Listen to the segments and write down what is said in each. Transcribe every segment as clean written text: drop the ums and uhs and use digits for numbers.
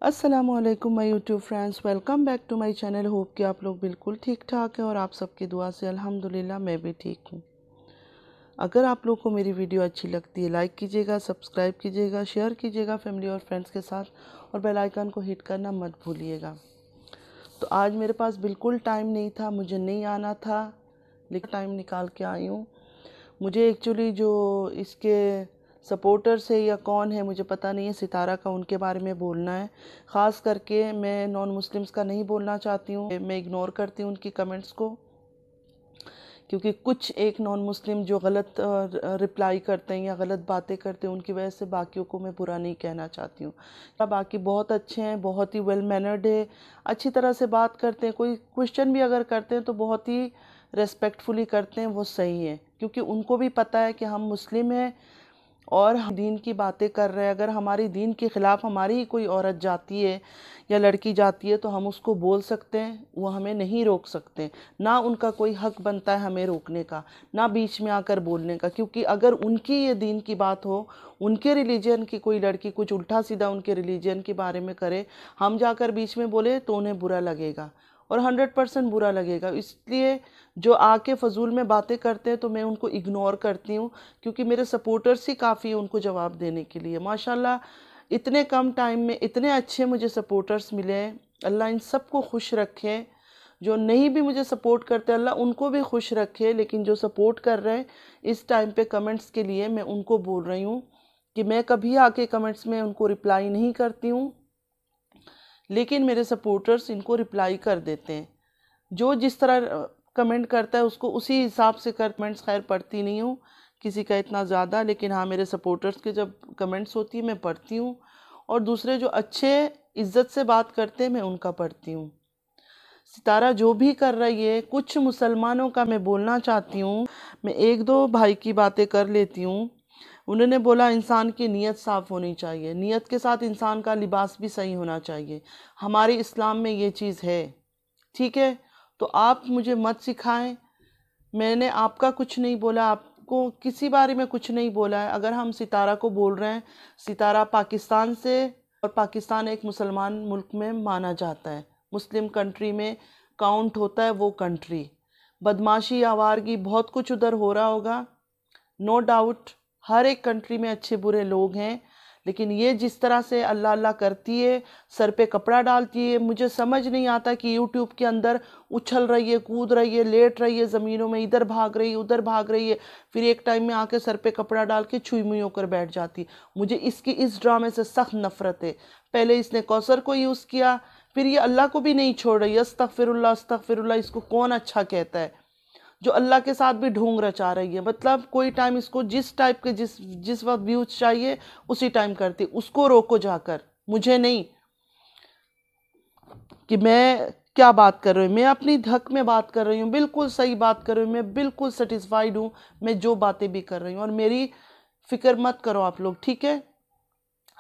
अस्सलामुअलैकुम my YouTube friends, welcome back to my channel. Hope कि आप लोग बिल्कुल ठीक ठाक हैं और आप सबकी दुआ से अल्हम्दुलिल्लाह मैं भी ठीक हूँ। अगर आप लोग को मेरी वीडियो अच्छी लगती है लाइक कीजिएगा, सब्सक्राइब कीजिएगा, शेयर कीजिएगा फैमिली और फ्रेंड्स के साथ और बेल आइकन को हिट करना मत भूलिएगा। तो आज मेरे पास बिल्कुल टाइम नहीं था, मुझे नहीं आना था, लेकिन टाइम निकाल के आई हूँ। मुझे एक्चुअली जो इसके सपोर्टर्स है या कौन है मुझे पता नहीं है, सितारा का उनके बारे में बोलना है। ख़ास करके मैं नॉन मुस्लिम्स का नहीं बोलना चाहती हूँ, मैं इग्नोर करती हूँ उनकी कमेंट्स को, क्योंकि कुछ एक नॉन मुस्लिम जो गलत रिप्लाई करते हैं या गलत बातें करते हैं उनकी वजह से बाकियों को मैं बुरा नहीं कहना चाहती हूँ। बाकी बहुत अच्छे हैं, बहुत ही वेल मैनर्ड है, अच्छी तरह से बात करते हैं, कोई क्वेश्चन भी अगर करते हैं तो बहुत ही रेस्पेक्टफुली करते हैं, वो सही है, क्योंकि उनको भी पता है कि हम मुस्लिम हैं और हम दीन की बातें कर रहे हैं। अगर हमारी दीन के ख़िलाफ़ हमारी ही कोई औरत जाती है या लड़की जाती है तो हम उसको बोल सकते हैं, वो हमें नहीं रोक सकते। ना उनका कोई हक बनता है हमें रोकने का, ना बीच में आकर बोलने का, क्योंकि अगर उनकी ये दीन की बात हो, उनके रिलीजन की कोई लड़की कुछ उल्टा सीधा उनके रिलीजन के बारे में करे, हम जाकर बीच में बोले तो उन्हें बुरा लगेगा और 100% बुरा लगेगा। इसलिए जो आके फजूल में बातें करते हैं तो मैं उनको इग्नोर करती हूँ, क्योंकि मेरे सपोर्टर्स ही काफ़ी हैं उनको जवाब देने के लिए। माशाल्लाह इतने कम टाइम में इतने अच्छे मुझे सपोर्टर्स मिले हैं। अल्लाह इन सबको खुश रखे। जो नहीं भी मुझे सपोर्ट करते अल्लाह उनको भी खुश रखे, लेकिन जो सपोर्ट कर रहे हैं इस टाइम पे कमेंट्स के लिए, मैं उनको बोल रही हूँ कि मैं कभी आके कमेंट्स में उनको रिप्लाई नहीं करती हूँ, लेकिन मेरे सपोर्टर्स इनको रिप्लाई कर देते हैं। जो जिस तरह कमेंट करता है उसको उसी हिसाब से कमेंट्स, खैर पढ़ती नहीं हूँ किसी का इतना ज़्यादा, लेकिन हाँ मेरे सपोर्टर्स के जब कमेंट्स होती है मैं पढ़ती हूँ, और दूसरे जो अच्छे इज़्ज़त से बात करते हैं मैं उनका पढ़ती हूँ। सितारा जो भी कर रही है, कुछ मुसलमानों का मैं बोलना चाहती हूँ, मैं एक दो भाई की बातें कर लेती हूँ। उन्होंने बोला इंसान की नीयत साफ़ होनी चाहिए, नीयत के साथ इंसान का लिबास भी सही होना चाहिए। हमारे इस्लाम में ये चीज़ है, ठीक है। तो आप मुझे मत सिखाएं, मैंने आपका कुछ नहीं बोला, आपको किसी बारे में कुछ नहीं बोला है। अगर हम सितारा को बोल रहे हैं, सितारा पाकिस्तान से, और पाकिस्तान एक मुसलमान मुल्क में माना जाता है, मुस्लिम कंट्री में काउंट होता है वो कंट्री। बदमाशी, आवारगी, बहुत कुछ उधर हो रहा होगा, नो डाउट। हर एक कंट्री में अच्छे बुरे लोग हैं, लेकिन ये जिस तरह से अल्लाह अल्लाह करती है, सर पे कपड़ा डालती है, मुझे समझ नहीं आता कि यूट्यूब के अंदर उछल रही है, कूद रही है, लेट रही है ज़मीनों में, इधर भाग रही है उधर भाग रही है, फिर एक टाइम में आके सर पे कपड़ा डाल के छुई मुई होकर बैठ जाती। मुझे इस ड्रामे से सख्त नफरत है। पहले इसने कौसर को यूज़ किया, फिर ये अल्लाह को भी नहीं छोड़ रही। अस्तगफिरुल्लाह अस्तगफिरुल्लाह, इसको कौन अच्छा कहता है जो अल्लाह के साथ भी ढोंग रचा रही है। मतलब कोई टाइम इसको जिस टाइप के जिस वक्त व्यूज चाहिए उसी टाइम करती। उसको रोको जाकर, मुझे नहीं कि मैं क्या बात कर रही हूँ, मैं अपनी हक में बात कर रही हूँ, बिल्कुल सही बात कर रही हूँ, मैं बिल्कुल सेटिस्फाइड हूँ मैं जो बातें भी कर रही हूँ, और मेरी फिक्र मत करो आप लोग, ठीक है,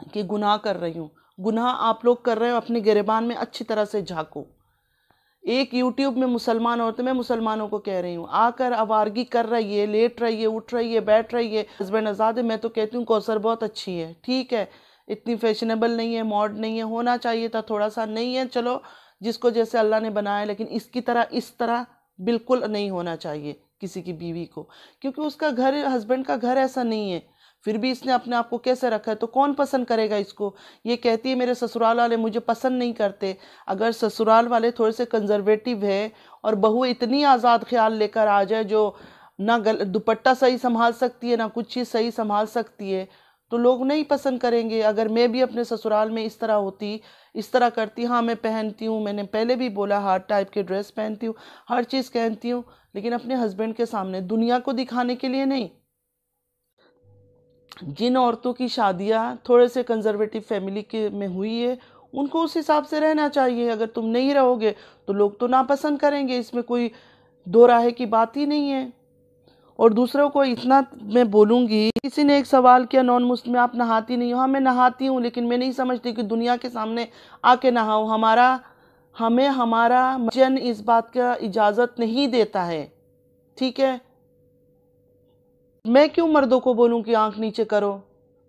कि गुनाह कर रही हूँ। गुनाह आप लोग कर रहे हो, अपनी गिरबान में अच्छी तरह से झांको। एक यूट्यूब में मुसलमान औरतें, मैं मुसलमानों को कह रही हूँ, आकर आवारगी कर रही है, लेट रही है, उठ रही है, बैठ रही है, हस्बैंड आज़ाद है। मैं तो कहती हूँ कौसर बहुत अच्छी है, ठीक है, इतनी फैशनेबल नहीं है, मॉड नहीं है, होना चाहिए था थोड़ा सा, नहीं है, चलो जिसको जैसे अल्लाह ने बनाया, लेकिन इसकी तरह इस तरह बिल्कुल नहीं होना चाहिए किसी की बीवी को, क्योंकि उसका घर, हस्बैंड का घर ऐसा नहीं है, फिर भी इसने अपने आप को कैसे रखा है, तो कौन पसंद करेगा इसको। ये कहती है मेरे ससुराल वाले मुझे पसंद नहीं करते। अगर ससुराल वाले थोड़े से कंजर्वेटिव है और बहू इतनी आज़ाद ख्याल लेकर आ जाए जो ना दुपट्टा सही संभाल सकती है, ना कुछ चीज़ सही संभाल सकती है, तो लोग नहीं पसंद करेंगे। अगर मैं भी अपने ससुराल में इस तरह होती, इस तरह करती, हाँ मैं पहनती हूँ, मैंने पहले भी बोला हर टाइप के ड्रेस पहनती हूँ, हर चीज़ पहनती हूँ, लेकिन अपने हस्बैंड के सामने, दुनिया को दिखाने के लिए नहीं। जिन औरतों की शादियां थोड़े से कंजर्वेटिव फैमिली के में हुई है उनको उस हिसाब से रहना चाहिए। अगर तुम नहीं रहोगे तो लोग तो नापसंद करेंगे, इसमें कोई दो राहे की बात ही नहीं है। और दूसरों को इतना मैं बोलूँगी, किसी ने एक सवाल किया नॉन मुस्लिम में आप नहाती नहीं हो। हाँ मैं नहाती हूँ, लेकिन मैं नहीं समझती कि दुनिया के सामने आके नहाओ। हमें हमारा जन इस बात का इजाज़त नहीं देता है, ठीक है। मैं क्यों मर्दों को बोलूं कि आंख नीचे करो,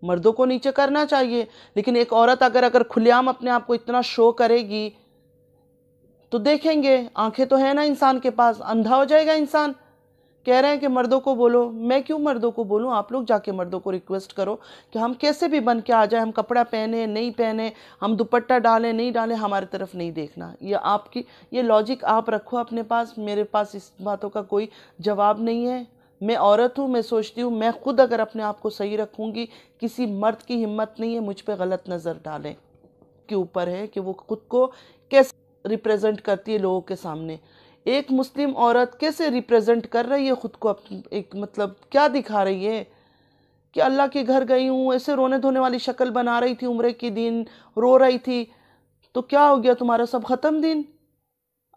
मर्दों को नीचे करना चाहिए। लेकिन एक औरत अगर खुलेआम अपने आप को इतना शो करेगी तो देखेंगे, आंखें तो है ना इंसान के पास, अंधा हो जाएगा इंसान। कह रहे हैं कि मर्दों को बोलो, मैं क्यों मर्दों को बोलूं? आप लोग जाके मर्दों को रिक्वेस्ट करो कि हम कैसे भी बन के आ जाए, हम कपड़ा पहने नहीं पहने, हम दुपट्टा डालें नहीं डालें, हमारी तरफ नहीं देखना। ये लॉजिक आप रखो अपने पास, मेरे पास इस बातों का कोई जवाब नहीं है। मैं औरत हूँ, मैं सोचती हूँ मैं खुद अगर अपने आप को सही रखूँगी, किसी मर्द की हिम्मत नहीं है मुझ पर गलत नज़र डालें। के ऊपर है कि वो खुद को कैसे रिप्रेजेंट करती है लोगों के सामने। एक मुस्लिम औरत कैसे रिप्रेजेंट कर रही है खुद को, एक मतलब क्या दिखा रही है कि अल्लाह के घर गई हूँ, ऐसे रोने धोने वाली शक्ल बना रही थी, उम्रे के दिन रो रही थी, तो क्या हो गया तुम्हारा सब ख़त्म दिन?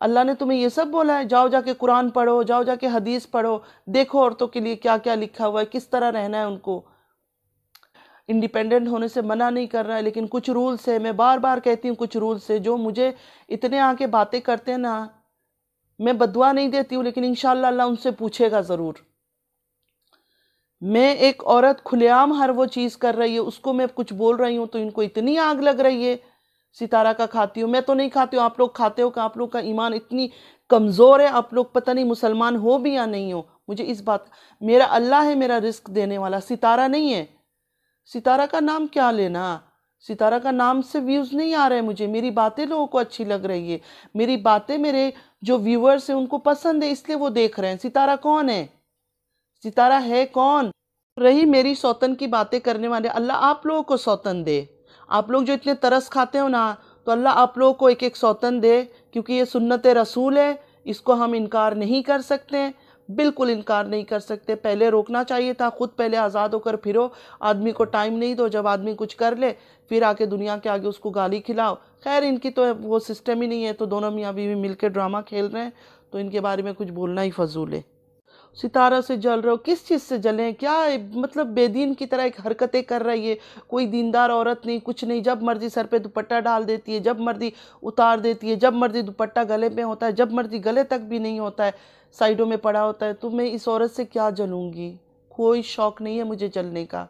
अल्लाह ने तुम्हें ये सब बोला है? जाओ जाके कुरान पढ़ो, जाओ जाके हदीस पढ़ो, देखो औरतों के लिए क्या क्या लिखा हुआ है, किस तरह रहना है उनको। इंडिपेंडेंट होने से मना नहीं कर रहा है, लेकिन कुछ रूल्स है, मैं बार बार कहती हूँ कुछ रूल्स है जो मुझे इतने आके बातें करते हैं ना, मैं बदुआ नहीं देती हूँ, लेकिन इंशाल्लाह अल्लाह उनसे पूछेगा ज़रूर। मैं एक औरत खुलेआम हर वो चीज़ कर रही है, उसको मैं कुछ बोल रही हूँ तो इनको इतनी आग लग रही है। सितारा का खाती हूँ, मैं तो नहीं खाती हूँ, आप लोग खाते हो, कि आप लोग का ईमान इतनी कमज़ोर है, आप लोग पता नहीं मुसलमान हो भी या नहीं हो। मुझे इस बात, मेरा अल्लाह है मेरा रिस्क देने वाला, सितारा नहीं है। सितारा का नाम क्या लेना, सितारा का नाम से व्यूज़ नहीं आ रहे हैं मुझे, मेरी बातें लोगों को अच्छी लग रही है, मेरी बातें मेरे जो व्यूअर्स हैं उनको पसंद है, इसलिए वो देख रहे हैं। सितारा कौन है? सितारा है कौन? रही मेरी सौतन की बातें करने वाले, अल्लाह आप लोगों को सौतन दे। आप लोग जो इतने तरस खाते हो ना, तो अल्लाह आप लोगों को एक एक सौतन दे, क्योंकि ये सुन्नत रसूल है, इसको हम इनकार नहीं कर सकते, बिल्कुल इनकार नहीं कर सकते। पहले रोकना चाहिए था, खुद पहले आज़ाद होकर फिरो। आदमी को टाइम नहीं दो, जब आदमी कुछ कर ले फिर आके दुनिया के आगे उसको गाली खिलाओ। खैर इनकी तो वो सिस्टम ही नहीं है, तो दोनों मियाँ बीवी मिलकर ड्रामा खेल रहे हैं, तो इनके बारे में कुछ बोलना ही फजूल है। सितारा से जल रहे हो, किस चीज़ से जलें? क्या मतलब बेदीन की तरह एक हरकतें कर रही है, कोई दीनदार औरत नहीं, कुछ नहीं, जब मर्जी सर पे दुपट्टा डाल देती है, जब मर्जी उतार देती है, जब मर्जी दुपट्टा गले में होता है, जब मर्जी गले तक भी नहीं होता है, साइडों में पड़ा होता है। तो मैं इस औरत से क्या जलूँगी? कोई शौक़ नहीं है मुझे जलने का।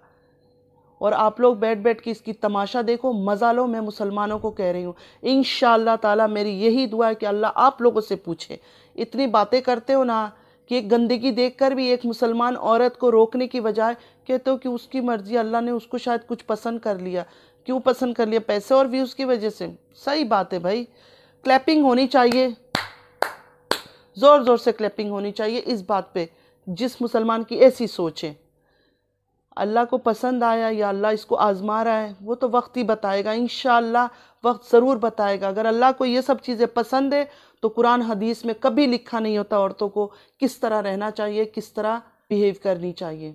और आप लोग बैठ बैठ के इसकी तमाशा देखो, मज़ा लो। मैं मुसलमानों को कह रही हूँ, इंशाअल्लाह ताला मेरी यही दुआ है कि अल्लाह आप लोगों से पूछे। इतनी बातें करते हो ना कि एक गंदगी देखकर भी एक मुसलमान औरत को रोकने की बजाय कहते हो कि उसकी मर्जी, अल्लाह ने उसको शायद कुछ पसंद कर लिया। क्यों पसंद कर लिया? पैसे और व्यूज़ की वजह से। सही बात है भाई, क्लैपिंग होनी चाहिए, ज़ोर ज़ोर से क्लैपिंग होनी चाहिए इस बात पे, जिस मुसलमान की ऐसी सोच है। अल्लाह को पसंद आया या अल्लाह इसको आज़मा रहा है, वो तो वक्त ही बताएगा। इंशाअल्लाह वक्त ज़रूर बताएगा। अगर अल्लाह को ये सब चीज़ें पसंद है तो कुरान हदीस में कभी लिखा नहीं होता औरतों को किस तरह रहना चाहिए, किस तरह बिहेव करनी चाहिए।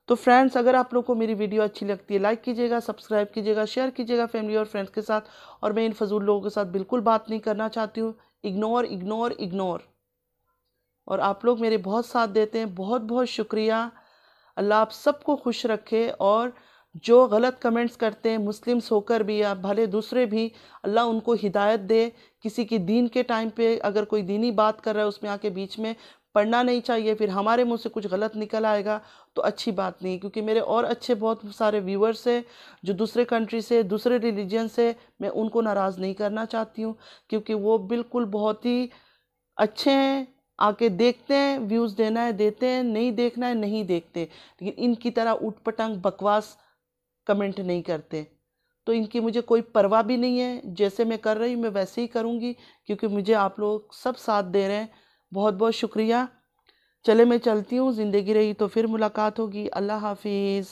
तो फ्रेंड्स, अगर आप लोग को मेरी वीडियो अच्छी लगती है, लाइक कीजिएगा, सब्सक्राइब कीजिएगा, शेयर कीजिएगा फैमिली और फ्रेंड्स के साथ। और मैं इन फजूल लोगों के साथ बिल्कुल बात नहीं करना चाहती हूँ। Ignore ignore ignore. और आप लोग मेरे बहुत साथ देते हैं, बहुत बहुत शुक्रिया। अल्लाह आप सबको खुश रखे। और जो गलत कमेंट्स करते हैं, मुस्लिम्स होकर भी या भले दूसरे भी, अल्लाह उनको हिदायत दे। किसी की दीन के टाइम पे अगर कोई दीनी बात कर रहा है उसमें आके बीच में पढ़ना नहीं चाहिए, फिर हमारे मुंह से कुछ गलत निकल आएगा तो अच्छी बात नहीं। क्योंकि मेरे और अच्छे बहुत सारे व्यूअर्स हैं जो दूसरे कंट्री से, दूसरे रिलीजन से, मैं उनको नाराज़ नहीं करना चाहती हूँ, क्योंकि वो बिल्कुल बहुत ही अच्छे हैं। आके देखते हैं, व्यूज़ देना है देते हैं, नहीं देखना है नहीं देखते, लेकिन इनकी तरह उटपटांग बकवास कमेंट नहीं करते। तो इनकी मुझे कोई परवाह भी नहीं है, जैसे मैं कर रही हूँ मैं वैसे ही करूँगी, क्योंकि मुझे आप लोग सब साथ दे रहे हैं। बहुत बहुत शुक्रिया। चले मैं चलती हूँ, ज़िंदगी रही तो फिर मुलाकात होगी। अल्लाह हाफिज़।